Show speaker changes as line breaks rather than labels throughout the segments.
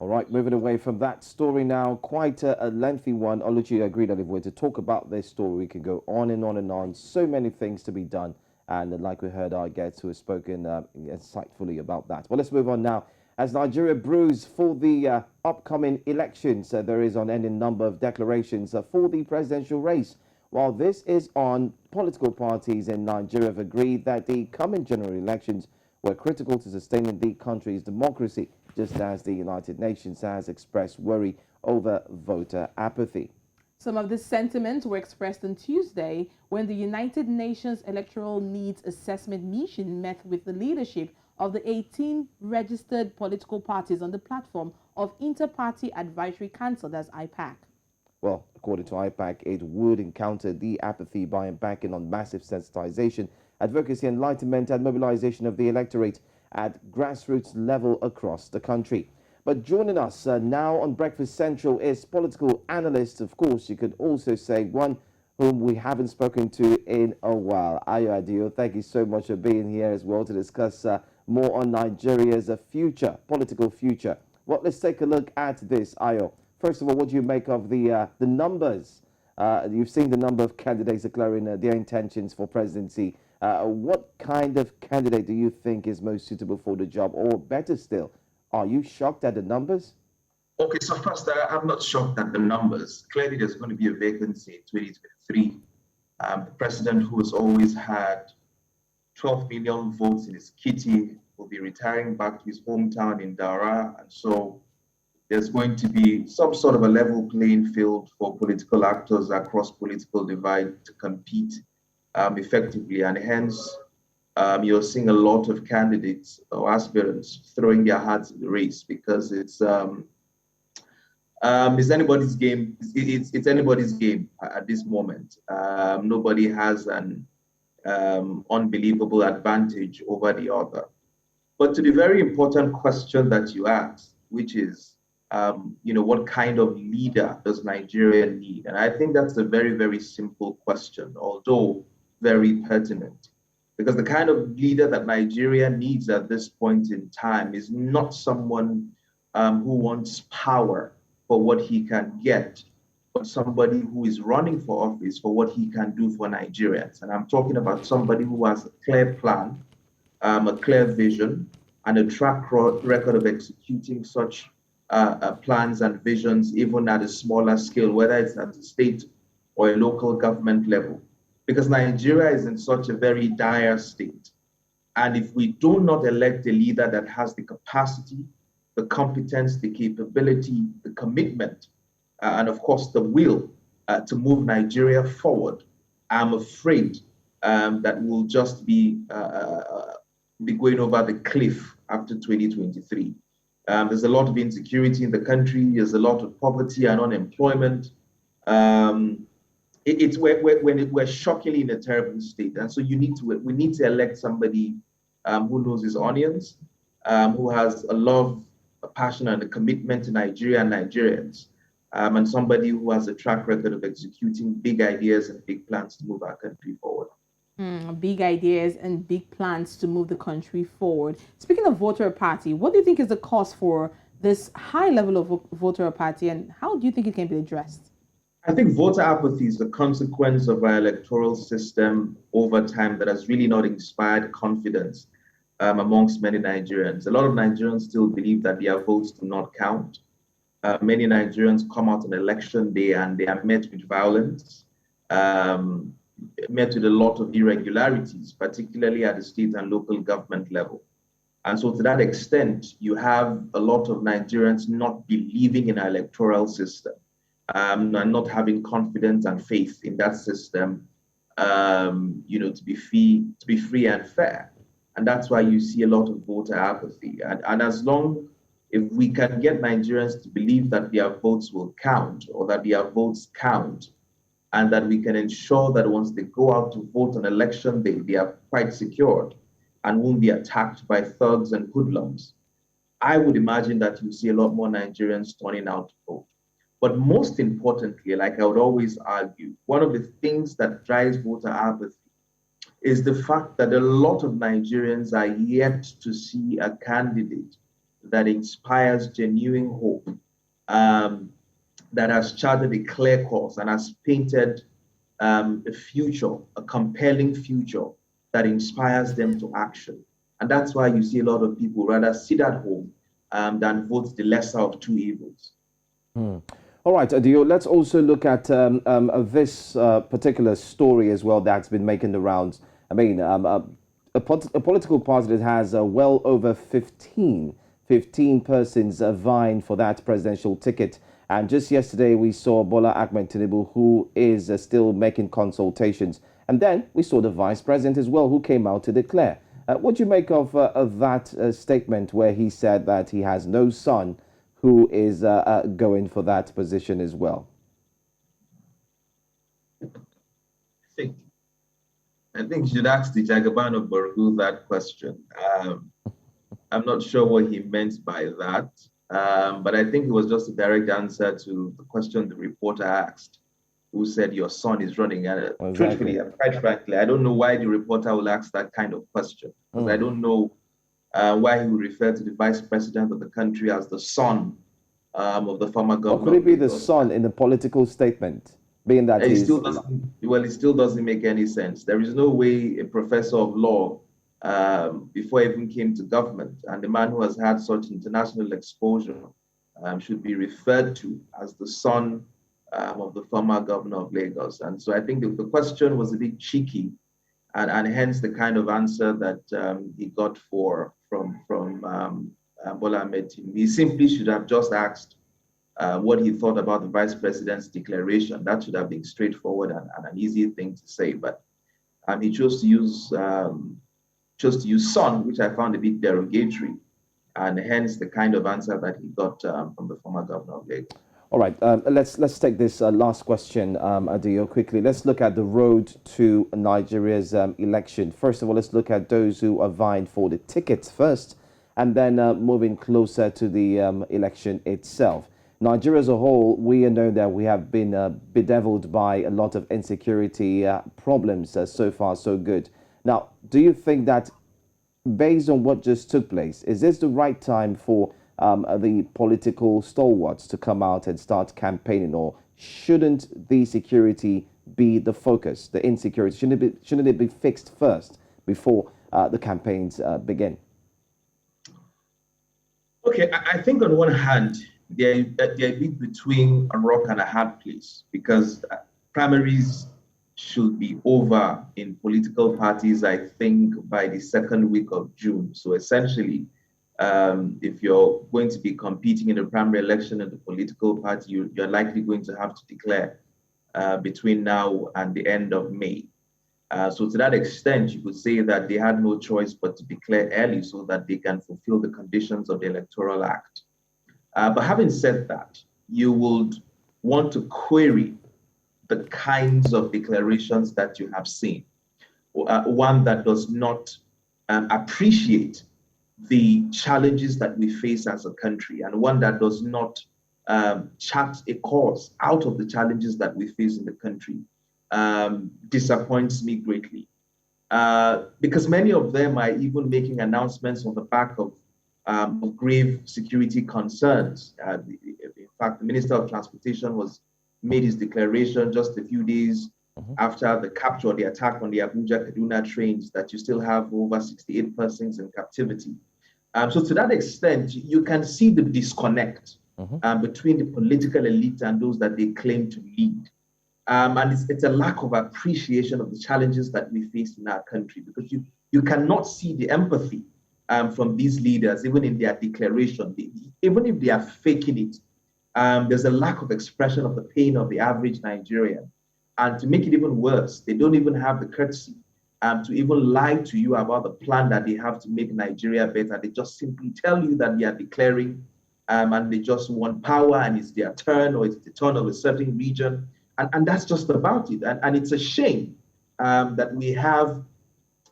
All right, moving away from that story now, quite a lengthy one. Oluchi agreed that if we're to talk about this story, we could go on and on and on. So many things to be done. And like we heard our guests who have spoken insightfully about that. Well, let's move on now. As Nigeria brews for the upcoming elections, there is an unending number of declarations for the presidential race. While this is on, political parties in Nigeria have agreed that the coming general elections were critical to sustaining the country's democracy, just as the United Nations has expressed worry over voter apathy.
Some of the sentiments were expressed on Tuesday when the United Nations Electoral Needs Assessment Mission met with the leadership of the 18 registered political parties on the platform of Inter-Party Advisory Council, that's IPAC.
Well, according to IPAC, it would encounter the apathy by embarking on massive sensitization, advocacy, enlightenment, and mobilization of the electorate at grassroots level across the country. But joining us now on Breakfast Central is political analyst, of course, you could also say one whom we haven't spoken to in a while. Ayo Adio, thank you so much for being here as well to discuss more on Nigeria's future, political future. Well, let's take a look at this, Ayo. First of all, what do you make of the numbers? You've seen the number of candidates declaring their intentions for presidency. What kind of candidate do you think is most suitable for the job? Or better still, are you shocked at the numbers?
Okay, so first, I'm not shocked at the numbers. Clearly, there's going to be a vacancy in 2023. The president, who has always had 12 million votes in his kitty, will be retiring back to his hometown in Dara. And so there's going to be some sort of a level playing field for political actors across political divide to compete effectively. And hence, you're seeing a lot of candidates or aspirants throwing their hats in the race because it's anybody's game. It's anybody's game at this moment. Nobody has an unbelievable advantage over the other. But to the very important question that you asked, which is, what kind of leader does Nigeria need? And I think that's a very, very simple question, although very pertinent. Because the kind of leader that Nigeria needs at this point in time is not someone who wants power for what he can get, but somebody who is running for office for what he can do for Nigerians. And I'm talking about somebody who has a clear plan, a clear vision, and a track record of executing such plans and visions, even at a smaller scale, whether it's at the state or a local government level. Because Nigeria is in such a very dire state. And if we do not elect a leader that has the capacity, the competence, the capability, the commitment, and of course the will to move Nigeria forward, I'm afraid that we'll just be going over the cliff after 2023. There's a lot of insecurity in the country. There's a lot of poverty and unemployment. We're shockingly in a terrible state, and so we need to elect somebody who knows his onions, who has a love, a passion, and a commitment to Nigeria and Nigerians, and somebody who has a track record of executing big ideas and big plans to move our country forward.
Big ideas and big plans to move the country forward. Speaking of voter apathy, what do you think is the cause for this high level of voter apathy, and how do you think it can be addressed?
I think voter apathy is the consequence of our electoral system over time that has really not inspired confidence amongst many Nigerians. A lot of Nigerians still believe that their votes do not count. Many Nigerians come out on election day and they are met with violence, met with a lot of irregularities, particularly at the state and local government level. And so to that extent, you have a lot of Nigerians not believing in our electoral system. And not having confidence and faith in that system, to be free and fair. And that's why you see a lot of voter apathy. And as long if we can get Nigerians to believe that their votes will count or that their votes count, and that we can ensure that once they go out to vote on election day, they are quite secured and won't be attacked by thugs and hoodlums, I would imagine that you see a lot more Nigerians turning out to vote. But most importantly, like I would always argue, one of the things that drives voter apathy is the fact that a lot of Nigerians are yet to see a candidate that inspires genuine hope, that has charted a clear course and has painted a future, a compelling future that inspires them to action. And that's why you see a lot of people rather sit at home than vote the lesser of two evils.
All right, Adio, let's also look at this particular story as well that's been making the rounds. I mean, a political party that has well over 15 persons vying for that presidential ticket. And just yesterday, we saw Bola Ahmed Tinubu, who is still making consultations. And then we saw the vice president as well, who came out to declare. What do you make of that statement where he said that he has no son who is going for that position as well?
I think you should ask the Jagaban of Borgu that question. I'm not sure what he meant by that, but I think it was just a direct answer to the question the reporter asked, who said your son is running at it. Exactly. Truthfully, and quite frankly, I don't know why the reporter will ask that kind of question, because I don't know why he would refer to the vice president of the country as the son of the former governor.
Or could it be the son in the political statement? Being that
it still doesn't make any sense. There is no way a professor of law, before he even came to government, and the man who has had such international exposure should be referred to as the son of the former governor of Lagos. And so I think the question was a bit cheeky, and hence the kind of answer that he got from Bola Ahmed Tinubu. He simply should have just asked what he thought about the vice president's declaration. That should have been straightforward and an easy thing to say. But he chose to use son, which I found a bit derogatory, and hence the kind of answer that he got from the former governor of Lagos.
All right, let's take this last question, Adio, quickly. Let's look at the road to Nigeria's election. First of all, let's look at those who are vying for the tickets first, and then moving closer to the election itself. Nigeria as a whole, we know that we have been bedeviled by a lot of insecurity problems. So far, so good. Now, do you think that, based on what just took place, is this the right time for the political stalwarts to come out and start campaigning, or shouldn't the security be the focus, the insecurity? Shouldn't it be fixed first before the campaigns begin?
Okay, I think on one hand, they're a bit between a rock and a hard place, because primaries should be over in political parties, I think, by the second week of June. So essentially, if you're going to be competing in a primary election in the political party, you're likely going to have to declare between now and the end of May. So to that extent, you could say that they had no choice but to declare early so that they can fulfill the conditions of the Electoral Act. But having said that, you would want to query the kinds of declarations that you have seen. One that does not appreciate the challenges that we face as a country, and one that does not chart a course out of the challenges that we face in the country, disappoints me greatly. Because many of them are even making announcements on the back of grave security concerns. In fact, the Minister of Transportation made his declaration just a few days after the capture, the attack on the Abuja-Kaduna trains, that you still have over 68 persons in captivity. So to that extent, you can see the disconnect between the political elite and those that they claim to lead. And it's a lack of appreciation of the challenges that we face in our country, because you cannot see the empathy from these leaders, even in their declaration. Even if they are faking it, there's a lack of expression of the pain of the average Nigerian. And to make it even worse, they don't even have the courtesy to even lie to you about the plan that they have to make Nigeria better. They just simply tell you that they are declaring and they just want power, and it's their turn, or it's the turn of a certain region. And that's just about it. And it's a shame that we have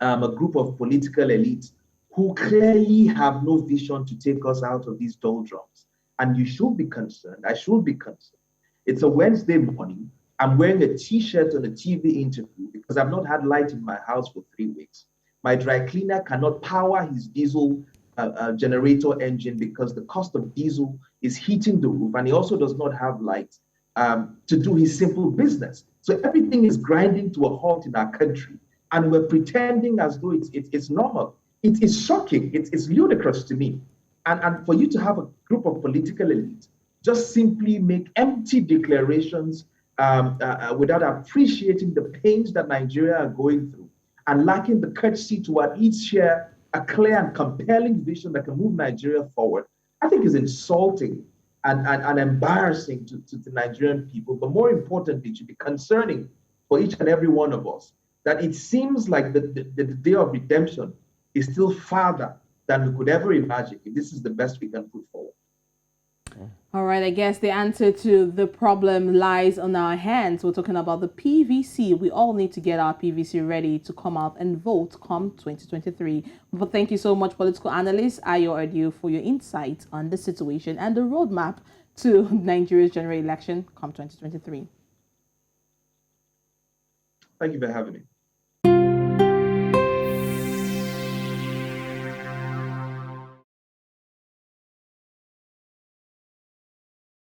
a group of political elites who clearly have no vision to take us out of these doldrums. And you should be concerned. I should be concerned. It's a Wednesday morning. I'm wearing a T-shirt on a TV interview because I've not had light in my house for 3 weeks. My dry cleaner cannot power his diesel generator engine because the cost of diesel is hitting the roof, and he also does not have light to do his simple business. So everything is grinding to a halt in our country, and we're pretending as though it's normal. It is shocking. It's ludicrous to me. And for you to have a group of political elites just simply make empty declarations without appreciating the pains that Nigeria are going through and lacking the courtesy to at least share a clear and compelling vision that can move Nigeria forward, I think is insulting and embarrassing to the Nigerian people. But more importantly, it should be concerning for each and every one of us that it seems like the day of redemption is still farther than we could ever imagine if this is the best we can put forward.
All right, I guess the answer to the problem lies on our hands. We're talking about the PVC. We all need to get our PVC ready to come out and vote come 2023. But thank you so much, political analyst Ayo Adio, for your insights on the situation and the roadmap to Nigeria's general election come 2023.
Thank you for having me.